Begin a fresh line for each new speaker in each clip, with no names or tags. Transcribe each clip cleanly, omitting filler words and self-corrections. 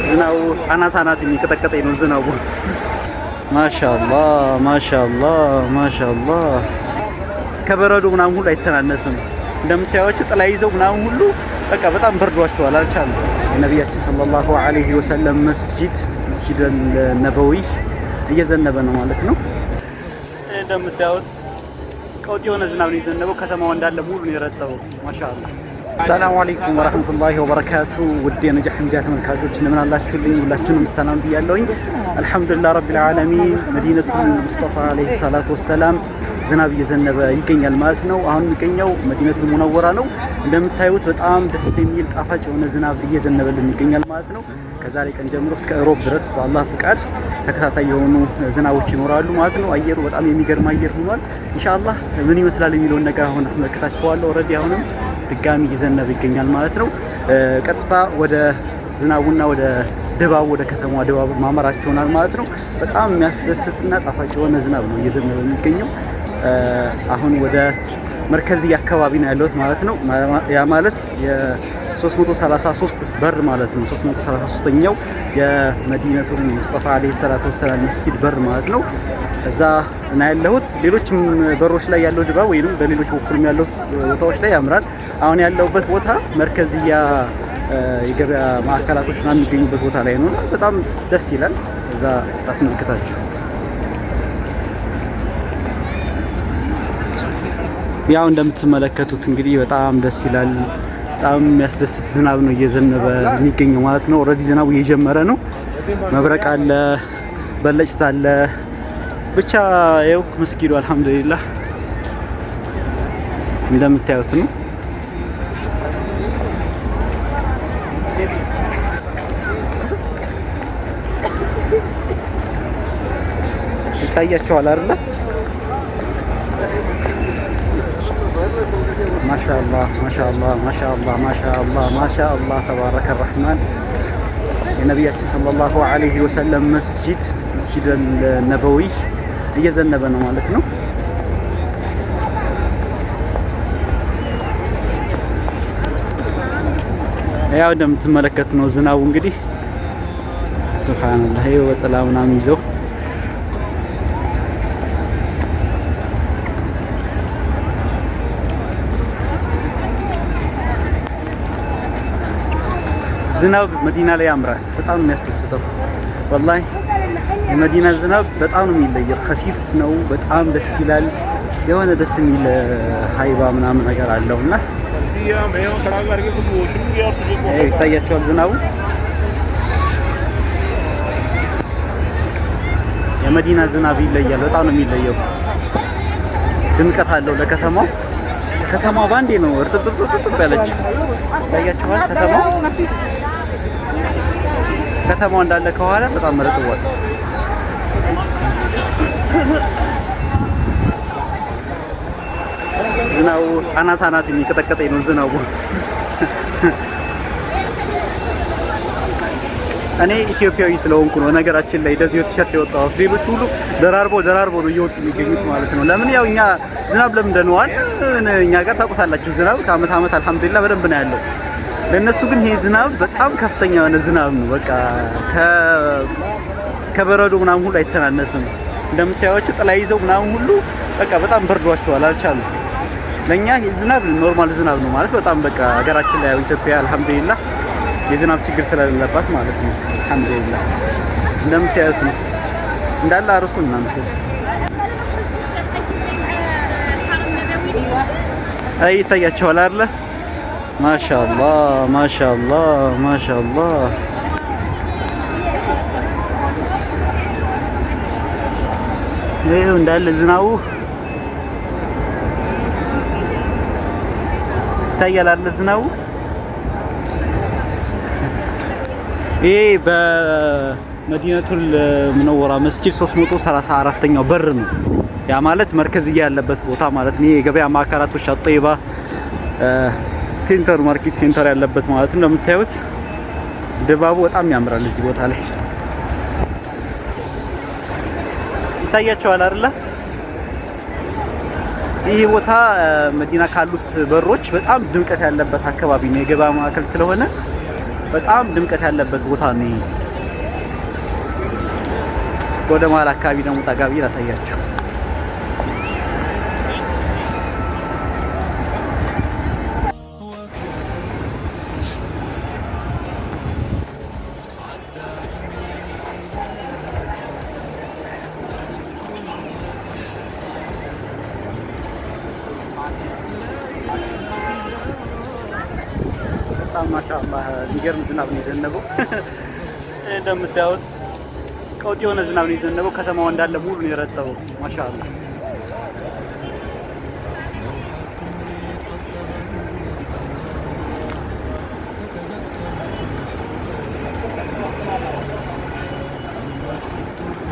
ዝናቡ አናት የሚቀጠቀጠኝ ነው ዝናቡ። ማሻአላህ ማሻአላህ ማሻአላህ ከበረዶ ምናምን ሁሉ አይተናነስም። እንደምታዩት ጥላ ይዘው ምናምን ሁሉ በቃ በጣም በርዷቸዋል፣ አልቻሉም። የነቢያችን ሰለላሁ ዐለይሂ ወሰለም መስጂድ ነበዊ እየዘነበ ነው ማለት ነው። እንደምታዩት ቀውጥ የሆነ ዝናብ ነው የዘነበው። ከተማው እንዳለ ሙሉ ነው የረጠበው። ማሻአላህ። ሰላም አለይኩም ወራህመቱላሂ ወበረካቱ። ውድ የነጃህ ሚዲያ ተመልካቾች እንደምን አላችሁልኝ? ሁላችሁንም ሰላም ብያለሁኝ። አልሐምዱሊላህ ረቢል ዓለሚን። መዲነቱል ሙስጠፋ አለይሂ ሰላቱ ወሰላም ዝናብ እየዘነበ ይገኛል ማለት ነው። አሁን የሚገኘው መዲነቱል ሙነወራ ነው። እንደምታዩት በጣም ደስ የሚል ጣፋጭ የሆነ ዝናብ እየዘነበልን ይገኛል ማለት ነው። ከዛሬ ቀን ጀምሮ እስከ ሮብ ድረስ በአላህ ፍቃድ ተከታታይ የሆኑ ዝናቦች ይኖራሉ ማለት ነው። አየሩ በጣም የሚገርም አየር ሆኗል። ኢንሻአላህ ምን ይመስላል የሚለውን ነገር አሁን አስመለክታችኋለሁ። ኦልሬዲ አሁንም ድጋሚ እየዘነበ ይገኛል ማለት ነው። ቀጥታ ወደ ዝናቡና ወደ ድባቡ ወደ ከተማዋ ድባብ ማመራቸው ይሆናል ማለት ነው። በጣም የሚያስደስትና ጣፋጭ የሆነ ዝናብ ነው እየዘነበ የሚገኘው። አሁን ወደ መርከዚ አካባቢ ነው ያለሁት ማለት ነው። ያ ማለት የ333 በር ማለት ነው። 333ኛው የመዲነቱል ሙስጠፋ አለይሂ ሰላቱ ወሰላም መስጊድ በር ማለት ነው። እዛ እና ያለሁት ሌሎችም በሮች ላይ ያለው ድባብ ወይንም በሌሎች በኩልም ያለው ቦታዎች ላይ ያምራል። አሁን ያለሁበት ቦታ መርከዚያ የገበያ ማዕከላቶች ምናምን የሚገኙበት ቦታ ላይ ነው። በጣም ደስ ይላል። እዛ ታስመልክታችሁ። ያው እንደምትመለከቱት እንግዲህ በጣም ደስ ይላል። በጣም የሚያስደስት ዝናብ ነው እየዘነበ የሚገኘው ማለት ነው። ኦልሬዲ ዝናቡ እየጀመረ ነው። መብረቅ አለ፣ በለጭታ አለ። ብቻ ይኸው መስጊዱ አልሐምዱሊላህ እንደምታዩት ነው። ይታያችኋል አይደል? ማሻአላህ ማሻአላህ ማሻአላህ ማሻአላህ ማሻአላህ ተባረከ ረህማን። የነቢያችን ሰለላሁ ዐለይሂ ወሰለም መስጂድ ነበዊ እየዘነበ ነው ማለት ነው። ያው እንደምትመለከቱ ነው ዝናቡ እንግዲህ ሱብሃንአላህ ይኸው ጥላ ምናምን ይዘው ዝናብ መዲና ላይ ያምራል። በጣም የሚያስደስተው ወላሂ የመዲና ዝናብ በጣም ነው የሚለየው። ኸፊፍ ነው፣ በጣም ደስ ይላል። የሆነ ደስ የሚል ሀይባ ምናምን ነገር አለውና ይታያቸዋል ዝናቡ። የመዲና ዝናብ ይለያል፣ በጣም ነው የሚለየው። ድምቀት አለው ለከተማው። ከተማዋ ባንዴ ነው እርጥብ ያለች። ይታያቸዋል ከተማው እንዳለ ከኋላ በጣም ረጥቧል። ዝናቡ አናት የሚቀጠቀጠኝ ነው ዝናቡ። እኔ ኢትዮጵያዊ ስለሆንኩ ነው ነገራችን ላይ እንደዚህ ቲሸርት የወጣሁት። ሌሎች ሁሉ ደራርቦ ነው እየወጡ የሚገኙት ማለት ነው። ለምን ያው እኛ ዝናብ ለምደነዋል። እኛ ጋር ታውቁታላችሁ ዝናብ ከአመት አመት አልሐምዱሊላህ በደንብ ነው ያለው። ለነሱ ግን ይሄ ዝናብ በጣም ከፍተኛ የሆነ ዝናብ ነው። በቃ ከበረዶ ምናምን ሁሉ አይተናነስም። እንደምታዩት ጥላ ይዘው ምናምን ሁሉ በቃ በጣም በርዷቸዋል፣ አልቻሉም። ለኛ ይሄ ዝናብ ኖርማል ዝናብ ነው ማለት በጣም በቃ ሀገራችን ላይ ኢትዮጵያ አልሐምዱሊላህ የዝናብ ችግር ስለሌለባት ማለት ነው። አልሐምዱሊላህ እንደምታዩት ነው እንዳለ አርሱ እናንተ ይታያችኋል አይደል? ማሻአላህ ማሻአላህ ማሻአላህ ይሄው እንዳለ ዝናቡ ይታያል አይደል? ዝናቡ ይሄ በመዲነቱል ሙነወራ መስጂድ 334ኛው በር ነው። ያ ማለት መርከዝያ ያለበት ቦታ ማለት ነው። የገበያ ማዕከላቶች አጠይባ ሴንተር ማርኬት ሴንተር ያለበት ማለት ነው። እንደምታዩት ድባቡ በጣም ያምራል። እዚህ ቦታ ላይ ይታያቸዋል አይደል? ይህ ቦታ መዲና ካሉት በሮች በጣም ድምቀት ያለበት አካባቢ ነው። የገበያ ማዕከል ስለሆነ በጣም ድምቀት ያለበት ቦታ ነው። ወደ መሀል አካባቢ ደግሞ ጠጋ ብዬ ላሳያችሁ። በጣም ማሻአላህ የሚገርም ዝናብ ነው የዘነበው። እንደምታዩት ቀውጥ የሆነ ዝናብ ነው የዘነበው። ከተማው እንዳለ ሙሉ ነው የረጠበው። ማሻአላህ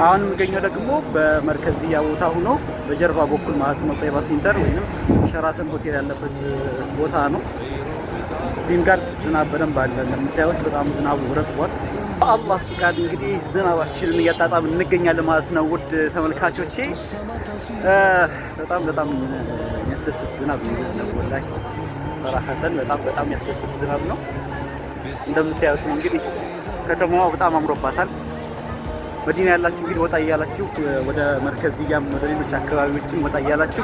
አሁን የምገኘው ደግሞ በመርከዝያ ቦታ ሆኖ በጀርባ በኩል ማለት ነው ጦይባ ሴንተር ወይንም ሸራተን ሆቴል ያለበት ቦታ ነው። እዚህም ጋር ዝናብ በደንብ አለ። እንደምታዩት በጣም ዝናቡ ረጥቧል። በአላህ ፍቃድ እንግዲህ ዝናባችንን እያጣጣምን እንገኛለን ማለት ነው። ውድ ተመልካቾቼ በጣም የሚያስደስት ዝናብ ነው። ወላሂ ሰራሐተን በጣም የሚያስደስት ዝናብ ነው። እንደምታዩት ነው እንግዲህ ከተማዋ በጣም አምሮባታል። መዲና ያላችሁ እንግዲህ ወጣ እያላችሁ ወደ መርከዝያም ወደ ሌሎች አካባቢዎችም ወጣ እያላችሁ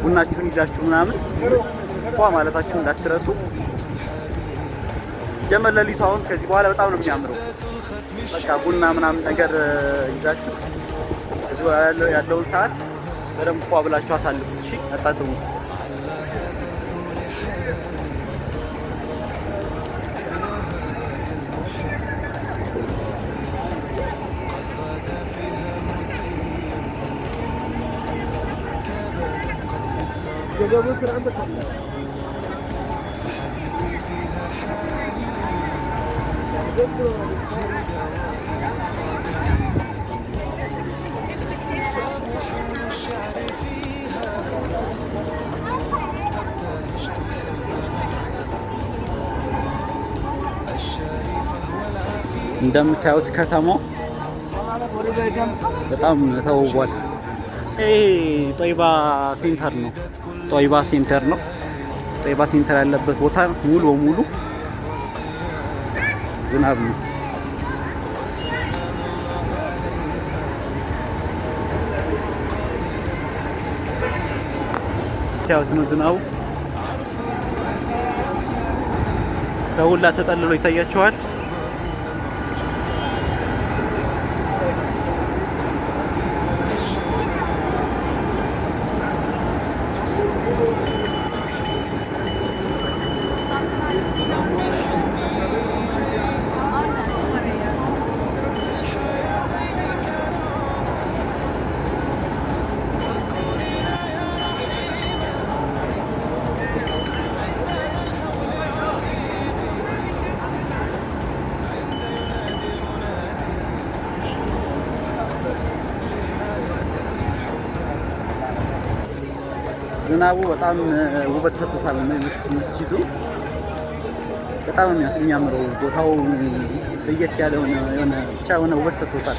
ቡናችሁን ይዛችሁ ምናምን ፏ ማለታችሁ እንዳትረሱ። ጀመል ለሊቱ አሁን ከዚህ በኋላ በጣም ነው የሚያምረው። በቃ ቡና ምናምን ነገር ይዛችሁ እዚሁ ያለውን ሰዓት በደንብ ፏ ብላችሁ አሳልፉት። እሺ አጣጥሙት። እንደምታዩት ከተማው በጣም ተውቧል። ይሄ ጦይባ ሴንተር ነው። ጦይባ ሴንተር ያለበት ቦታ ሙሉ በሙሉ ዝናብ ነው። ታውት ነው ዝናቡ ከሁላ ተጠልሎ ይታያችኋል። ዝናቡ በጣም ውበት ሰጥቶታል። መስጂዱ በጣም የሚያምረው ቦታው ለየት ያለ የሆነ ብቻ የሆነ ውበት ሰጥቶታል።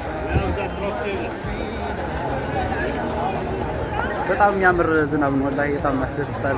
በጣም የሚያምር ዝናብ ነው ወላሂ በጣም ያስደስታል።